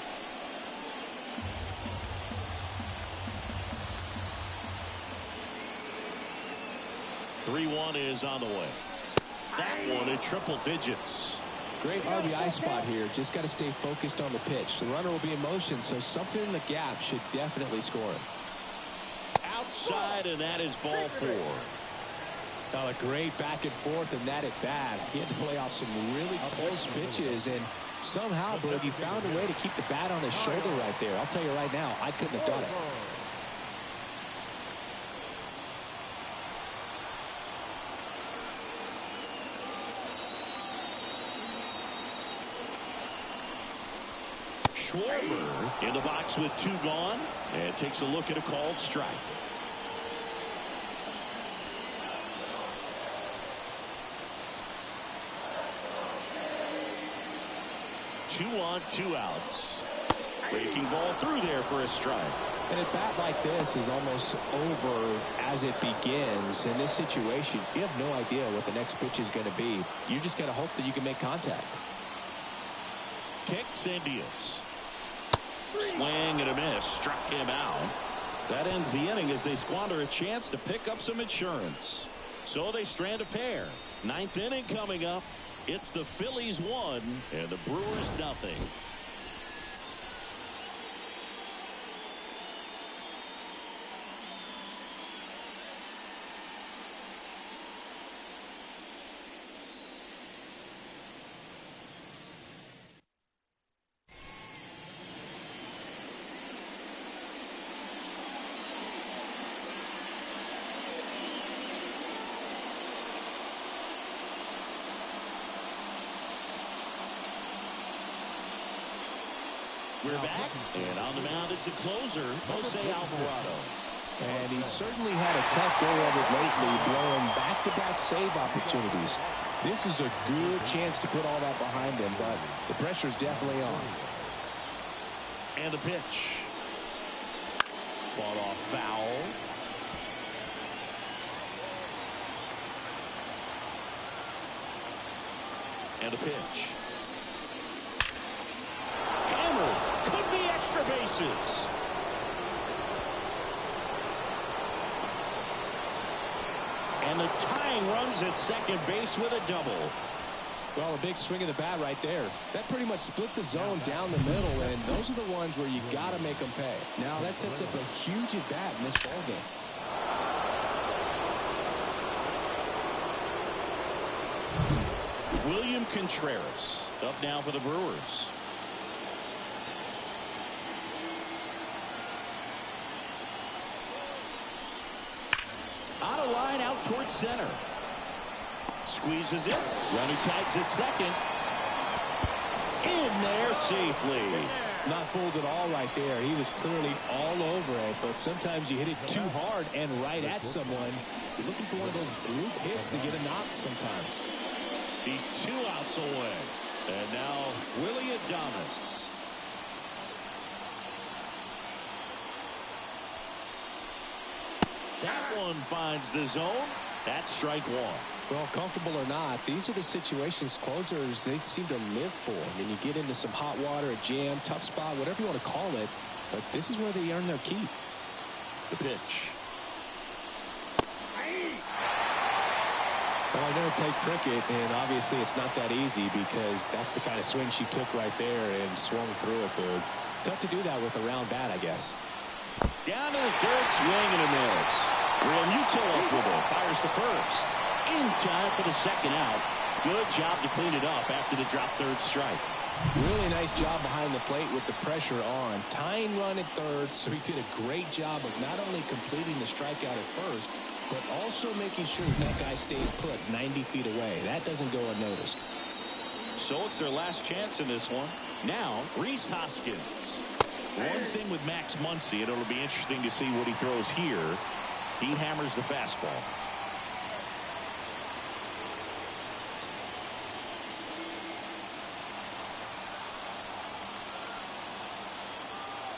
.31 is on the way. That one in triple digits. Great RBI spot here. Just got to stay focused on the pitch. The runner will be in motion, so something in the gap should definitely score. Outside, and that is ball 4. A great back and forth, and that at bat. He had to play off some really close pitches, and somehow, Boogie found a way to keep the bat on his shoulder right there. I'll tell you right now, I couldn't have done it. Schwarber in the box with 2 gone, and takes a look at a called strike. 2 on, 2 outs. Breaking ball through there for a strike. And a bat like this is almost over as it begins. In this situation, you have no idea what the next pitch is going to be. You just got to hope that you can make contact. Kicks and deals. Swing and a miss. Struck him out. That ends the inning as they squander a chance to pick up some insurance. So they strand a pair. 9th inning coming up. It's the Phillies 1 and the Brewers nothing. We're back, and on the mound is the closer, Jose Alvarado. And he's certainly had a tough go of it lately, blowing back-to-back save opportunities. This is a good chance to put all that behind him, but the pressure's definitely on. And the pitch. Fought off foul. And a pitch. Could be extra bases. And the tying runs at second base with a double. Well, a big swing of the bat right there. That pretty much split the zone down the middle, and those are the ones where you got to make them pay. Now that sets up a huge at bat in this ballgame. William Contreras up now for the Brewers. On a line out towards center. Squeezes it. Runner tags at second. In there safely. Not fooled at all right there. He was clearly all over it, but sometimes you hit it too hard and right at someone. You're looking for one of those group hits to get a knock sometimes. He's 2 outs away. And now Willie Adames. That one finds the zone. That's strike 1. Well, comfortable or not, these are the situations closers they seem to live for. I mean, you get into some hot water, a jam, tough spot, whatever you want to call it, but this is where they earn their keep. The pitch. Well, I never played cricket, and obviously it's not that easy because that's the kind of swing she took right there and swung through it, Boog. Tough to do that with a round bat, I guess. Down to the dirt, swing and a miss. Real Muto up with it, fires to first. In time for the second out. Good job to clean it up after the drop third strike. Really nice job behind the plate with the pressure on. Tying run at third, so he did a great job of not only completing the strikeout at first, but also making sure that guy stays put 90 feet away. That doesn't go unnoticed. So it's their last chance in this one. Now, Rhys Hoskins. One thing with Max Muncy, and it'll be interesting to see what he throws here. He hammers the fastball.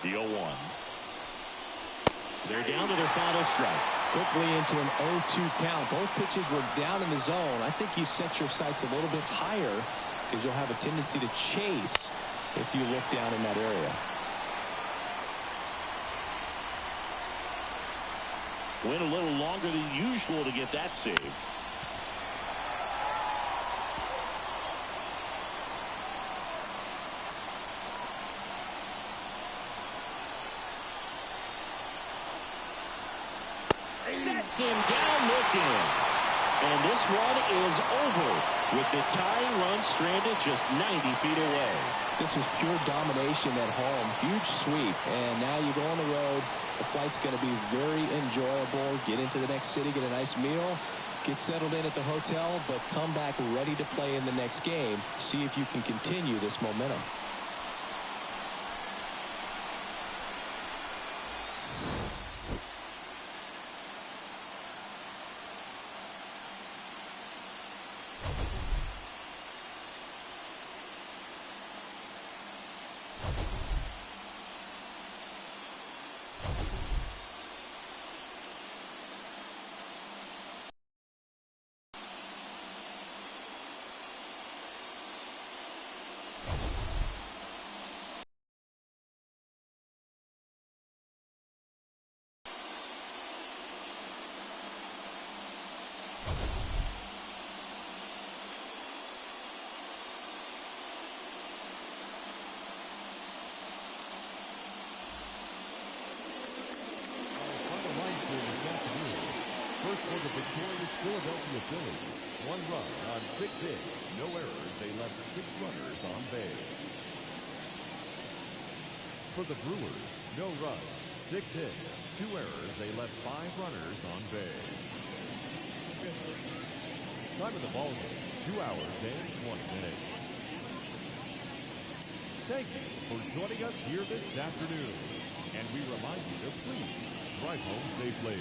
The 0-1. They're down to their final strike. Quickly into an 0-2 count. Both pitches were down in the zone. I think you set your sights a little bit higher because you'll have a tendency to chase if you look down in that area. Went a little longer than usual to get that save. Sets him down looking. And this one is over with the tying run stranded just 90 feet away. This is pure domination at home. Huge sweep. And now you go on the road. The flight's going to be very enjoyable. Get into the next city, get a nice meal, get settled in at the hotel, but come back ready to play in the next game. See if you can continue this momentum. First for the victorious Philadelphia Phillies. 1 run on 6 hits. No errors. They left 6 runners on base. For the Brewers, no runs, 6 hits. 2 errors. They left 5 runners on base. Time of the ball game, 2 hours and 20 minutes. Thank you for joining us here this afternoon. And we remind you to please drive home safely.